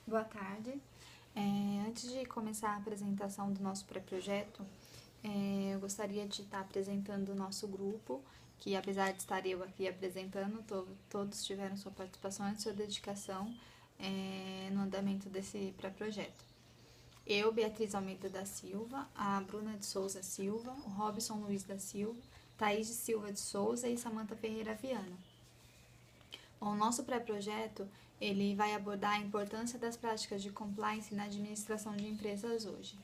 Boa tarde. Antes de começar a apresentação do nosso pré-projeto, eu gostaria de estar apresentando o nosso grupo, que apesar de estar eu aqui apresentando, todos tiveram sua participação e sua dedicação no andamento desse pré-projeto. Eu, Beatriz Almeida da Silva, a Bruna de Souza Silva, o Robson Luiz da Silva, Thaís de Silva de Souza e Samanta Ferreira Viana. O nosso pré-projeto ele vai abordar a importância das práticas de compliance na administração de empresas hoje.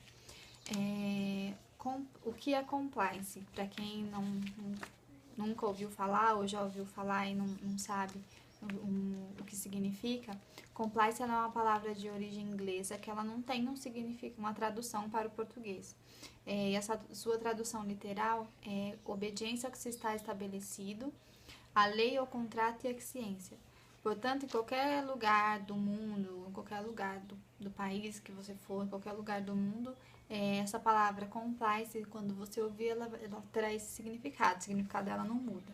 O que é compliance? Para quem nunca ouviu falar ou já ouviu falar e não sabe o que significa, compliance é uma palavra de origem inglesa que ela não tem uma tradução para o português. E essa sua tradução literal é obediência ao que se está estabelecido, a lei, o contrato e a ciência. Portanto, em qualquer lugar do mundo, em qualquer lugar do país que você for, em qualquer lugar do mundo, essa palavra compliance, quando você ouvir, ela terá esse significado. O significado dela não muda.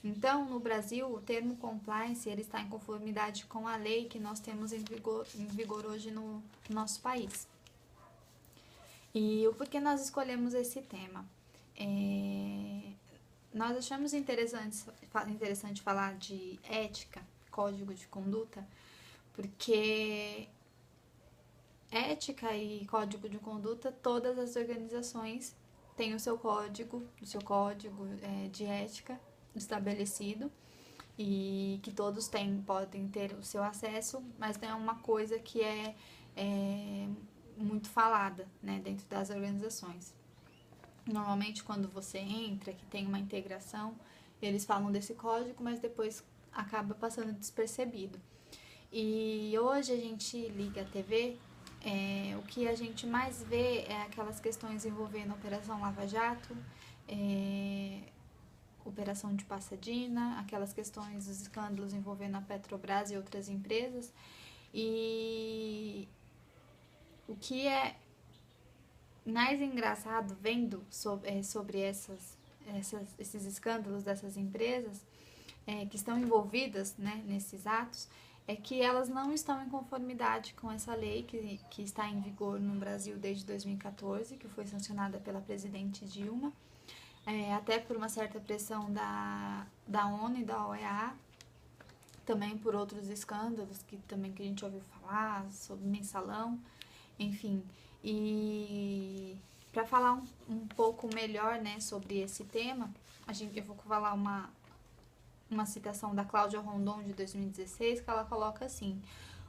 Então, no Brasil, o termo compliance ele está em conformidade com a lei que nós temos em vigor hoje no nosso país. E o porquê nós escolhemos esse tema? Nós achamos interessante falar de ética, código de conduta, porque ética e código de conduta, todas as organizações têm o seu código de ética estabelecido e que todos podem ter o seu acesso, mas não é uma coisa que é muito falada, né, dentro das organizações. Normalmente, quando você entra, que tem uma integração, eles falam desse código, mas depois acaba passando despercebido. E hoje a gente liga a TV, o que a gente mais vê é aquelas questões envolvendo a Operação Lava Jato, Operação de Passadina, aquelas questões, os escândalos envolvendo a Petrobras e outras empresas. E o que é mais engraçado vendo sobre esses escândalos dessas empresas que estão envolvidas, né, nesses atos, é que elas não estão em conformidade com essa lei que está em vigor no Brasil desde 2014, que foi sancionada pela presidente Dilma, até por uma certa pressão da ONU e da OEA, também por outros escândalos que a gente ouviu falar, sobre mensalão, enfim. E para falar um pouco melhor, né, sobre esse tema, eu vou falar uma citação da Cláudia Rondon de 2016, que ela coloca assim: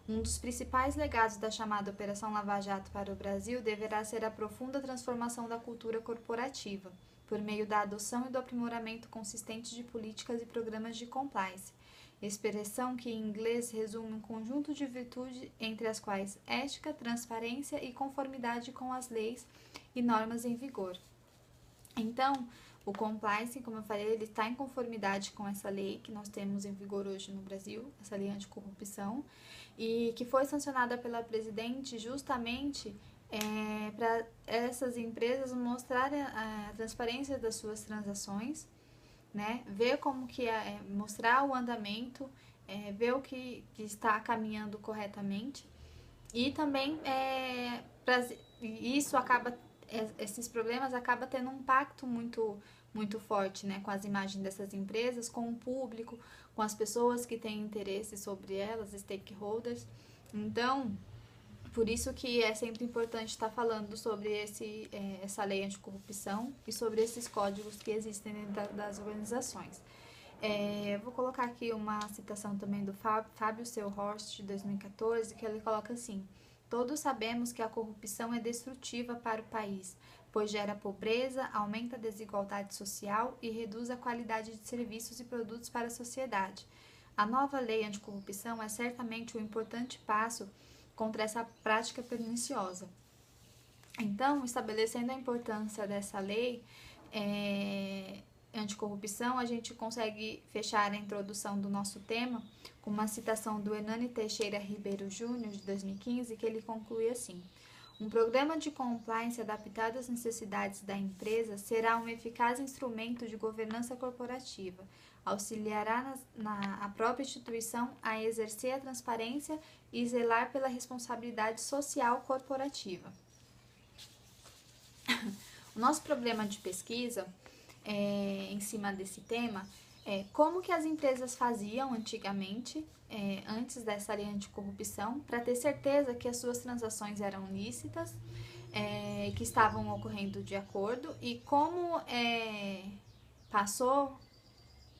um dos principais legados da chamada Operação Lava Jato para o Brasil deverá ser a profunda transformação da cultura corporativa, por meio da adoção e do aprimoramento consistente de políticas e programas de compliance, expressão que em inglês resume um conjunto de virtudes entre as quais ética, transparência e conformidade com as leis e normas em vigor. Então, o compliance, como eu falei, ele está em conformidade com essa lei que nós temos em vigor hoje no Brasil, essa lei anticorrupção, e que foi sancionada pela presidente justamente para essas empresas mostrarem a transparência das suas transações, né? Ver como que mostrar o andamento, ver o que está caminhando corretamente e também isso acaba esses problemas acabam tendo um impacto muito forte, né, com as imagens dessas empresas, com o público, com as pessoas que têm interesse sobre elas, stakeholders. Então, por isso que é sempre importante estar falando sobre essa lei anticorrupção e sobre esses códigos que existem dentro das organizações. Vou colocar aqui uma citação também do Fábio Seulhorst, de 2014, que ele coloca assim: todos sabemos que a corrupção é destrutiva para o país, pois gera pobreza, aumenta a desigualdade social e reduz a qualidade de serviços e produtos para a sociedade. A nova lei anticorrupção é certamente um importante passo contra essa prática perniciosa. Então, estabelecendo a importância dessa lei anticorrupção, a gente consegue fechar a introdução do nosso tema com uma citação do Hernani Teixeira Ribeiro Júnior, de 2015, que ele conclui assim: um programa de compliance adaptado às necessidades da empresa será um eficaz instrumento de governança corporativa, auxiliará a própria instituição a exercer a transparência e zelar pela responsabilidade social corporativa. O nosso problema de pesquisa em cima desse tema é como que as empresas faziam antigamente, antes dessa lei anticorrupção, para ter certeza que as suas transações eram lícitas, que estavam ocorrendo de acordo, e como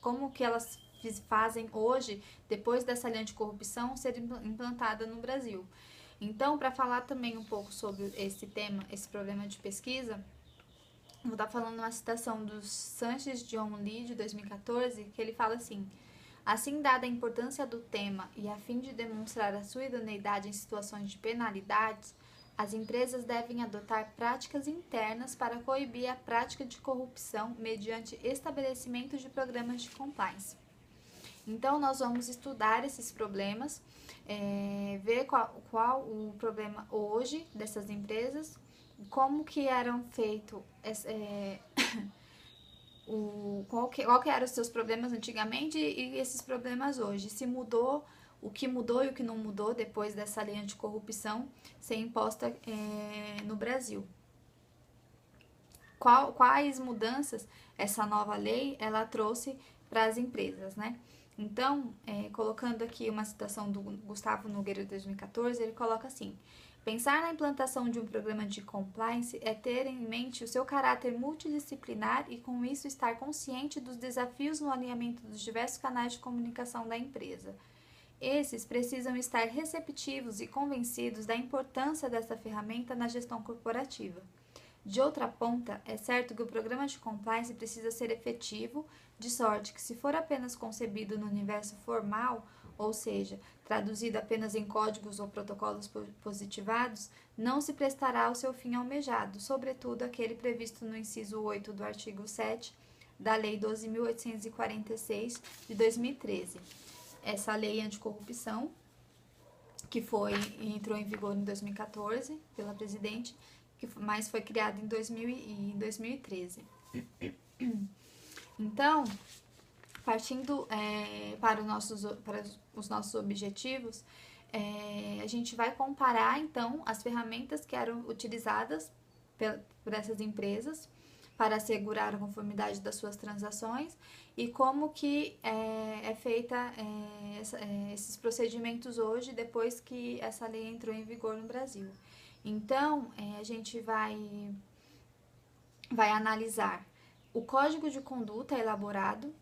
como que elas fazem hoje, depois dessa lei anticorrupção ser implantada no Brasil. Então, para falar também um pouco sobre esse tema, esse problema de pesquisa, vou estar falando uma citação do Sanches John Lee, de 2014, que ele fala assim: assim, dada a importância do tema e a fim de demonstrar a sua idoneidade em situações de penalidades, as empresas devem adotar práticas internas para coibir a prática de corrupção mediante estabelecimento de programas de compliance. Então, nós vamos estudar esses problemas, ver qual o problema hoje dessas empresas, como que eram feitos, qual que eram os seus problemas antigamente e esses problemas hoje, se mudou, o que mudou e o que não mudou depois dessa lei anticorrupção ser imposta no Brasil. Quais mudanças essa nova lei ela trouxe para as empresas, né? Então, colocando aqui uma citação do Gustavo Nogueira, de 2014, ele coloca assim: pensar na implantação de um programa de compliance é ter em mente o seu caráter multidisciplinar e, com isso, estar consciente dos desafios no alinhamento dos diversos canais de comunicação da empresa. Esses precisam estar receptivos e convencidos da importância dessa ferramenta na gestão corporativa. De outra ponta, é certo que o programa de compliance precisa ser efetivo, de sorte que, se for apenas concebido no universo formal, ou seja, traduzido apenas em códigos ou protocolos positivados, não se prestará ao seu fim almejado, sobretudo aquele previsto no inciso 8 do artigo 7 da Lei 12.846, de 2013. Essa lei anticorrupção, que entrou em vigor em 2014 pela presidente, mas foi criada em 2013. Então, partindo para os nossos objetivos, a gente vai comparar, então, as ferramentas que eram utilizadas por essas empresas para assegurar a conformidade das suas transações e como que é feita esses procedimentos hoje, depois que essa lei entrou em vigor no Brasil. Então, a gente vai analisar o código de conduta elaborado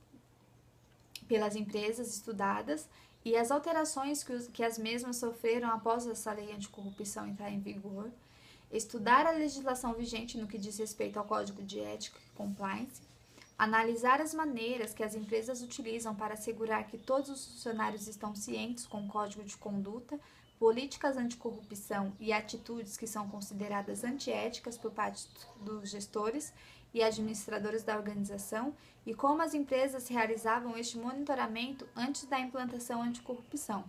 pelas empresas estudadas e as alterações que as mesmas sofreram após essa lei anticorrupção entrar em vigor, estudar a legislação vigente no que diz respeito ao Código de Ética e Compliance, analisar as maneiras que as empresas utilizam para assegurar que todos os funcionários estão cientes com o Código de Conduta, políticas anticorrupção e atitudes que são consideradas antiéticas por parte dos gestores e administradores da organização e como as empresas realizavam este monitoramento antes da implantação anticorrupção.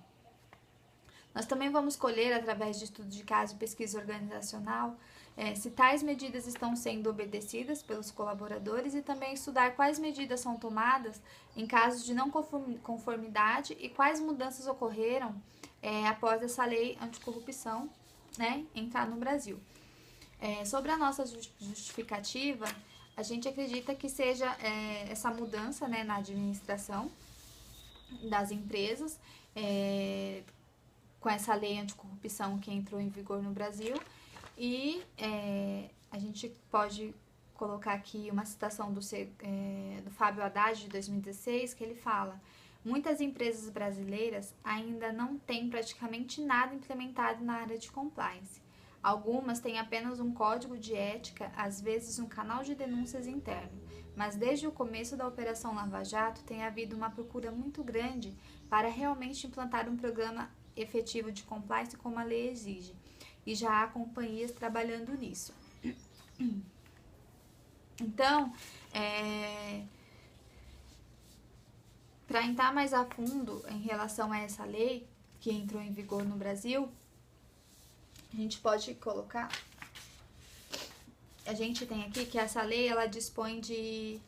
Nós também vamos colher, através de estudo de caso e pesquisa organizacional, se tais medidas estão sendo obedecidas pelos colaboradores e também estudar quais medidas são tomadas em casos de não conformidade e quais mudanças ocorreram após essa lei anticorrupção, né, entrar no Brasil. Sobre a nossa justificativa, a gente acredita que seja essa mudança, né, na administração das empresas, com essa lei anticorrupção que entrou em vigor no Brasil, e a gente pode colocar aqui uma citação do Fábio Haddad, de 2016, que ele fala: muitas empresas brasileiras ainda não têm praticamente nada implementado na área de compliance. Algumas têm apenas um código de ética, às vezes um canal de denúncias interno, mas desde o começo da Operação Lava Jato tem havido uma procura muito grande para realmente implantar um programa efetivo de compliance como a lei exige, e já há companhias trabalhando nisso. Então, para entrar mais a fundo em relação a essa lei que entrou em vigor no Brasil, a gente pode colocar, a gente tem aqui que essa lei ela dispõe de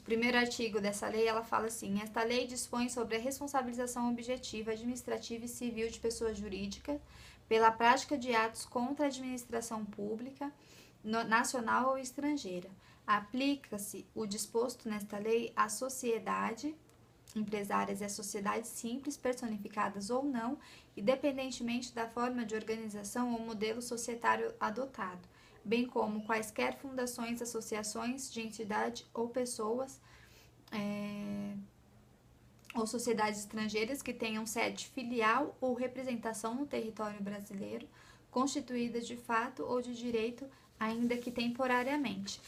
primeiro artigo dessa lei, ela fala assim: esta lei dispõe sobre a responsabilização objetiva, administrativa e civil de pessoas jurídicas pela prática de atos contra a administração pública, nacional ou estrangeira. Aplica-se o disposto nesta lei à sociedade empresárias e às sociedades simples, personificadas ou não, independentemente da forma de organização ou modelo societário adotado, bem como quaisquer fundações, associações de entidade ou pessoas ou sociedades estrangeiras que tenham sede filial ou representação no território brasileiro, constituídas de fato ou de direito, ainda que temporariamente.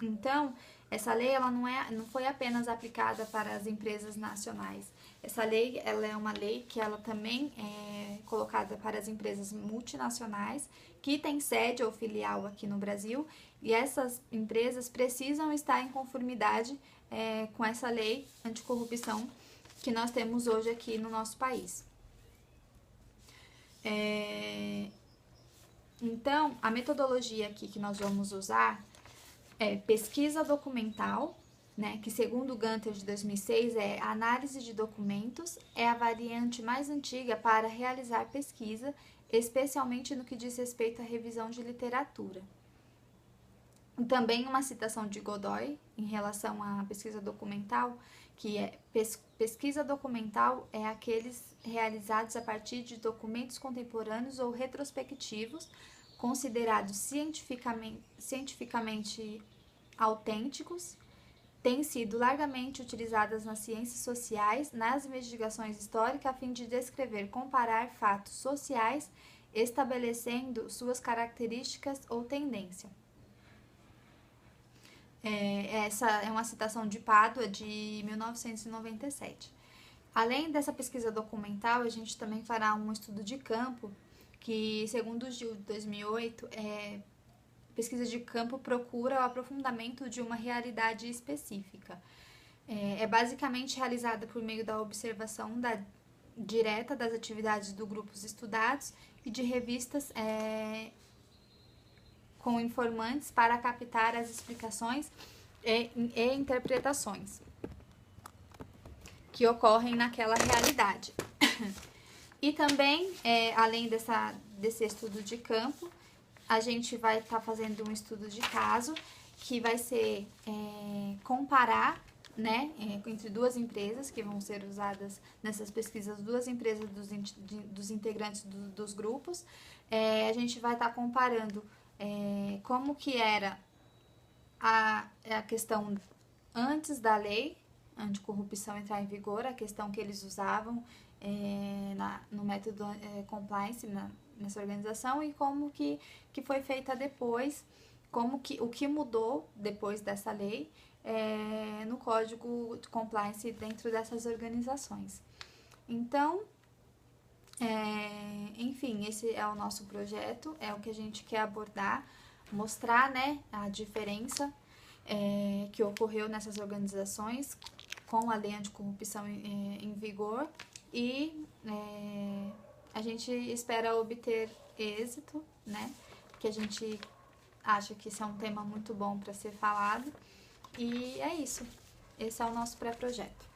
Então, essa lei ela não foi apenas aplicada para as empresas nacionais. Essa lei ela é uma lei que ela também é colocada para as empresas multinacionais que têm sede ou filial aqui no Brasil, e essas empresas precisam estar em conformidade com essa lei anticorrupção que nós temos hoje aqui no nosso país. Então, a metodologia aqui que nós vamos usar é pesquisa documental, né, que segundo o Ganter de 2006 é análise de documentos, é a variante mais antiga para realizar pesquisa, especialmente no que diz respeito à revisão de literatura. Também uma citação de Godoy em relação à pesquisa documental, que é pesquisa documental é aqueles realizados a partir de documentos contemporâneos ou retrospectivos, considerados cientificamente autênticos, têm sido largamente utilizadas nas ciências sociais, nas investigações históricas, a fim de descrever, comparar fatos sociais, estabelecendo suas características ou tendência. Essa é uma citação de Pádua, de 1997. Além dessa pesquisa documental, a gente também fará um estudo de campo, que, segundo o Gil de 2008, pesquisa de campo procura o aprofundamento de uma realidade específica. É basicamente realizada por meio da observação direta das atividades dos grupos estudados e de revistas com informantes para captar as explicações e interpretações que ocorrem naquela realidade. E também, além desse estudo de campo, a gente vai estar fazendo um estudo de caso, que vai ser comparar, né, entre duas empresas que vão ser usadas nessas pesquisas, duas empresas dos integrantes dos grupos. A gente vai estar comparando como que era a questão antes da lei anticorrupção entrar em vigor, a questão que eles usavam no método compliance nessa organização, e como que foi feita depois, o que mudou depois dessa lei no código de compliance dentro dessas organizações. Então, enfim, esse é o nosso projeto, é o que a gente quer abordar, mostrar, né, a diferença que ocorreu nessas organizações com a lei anticorrupção em vigor, e a gente espera obter êxito, né, que a gente acha que isso é um tema muito bom para ser falado, e é isso, esse é o nosso pré-projeto.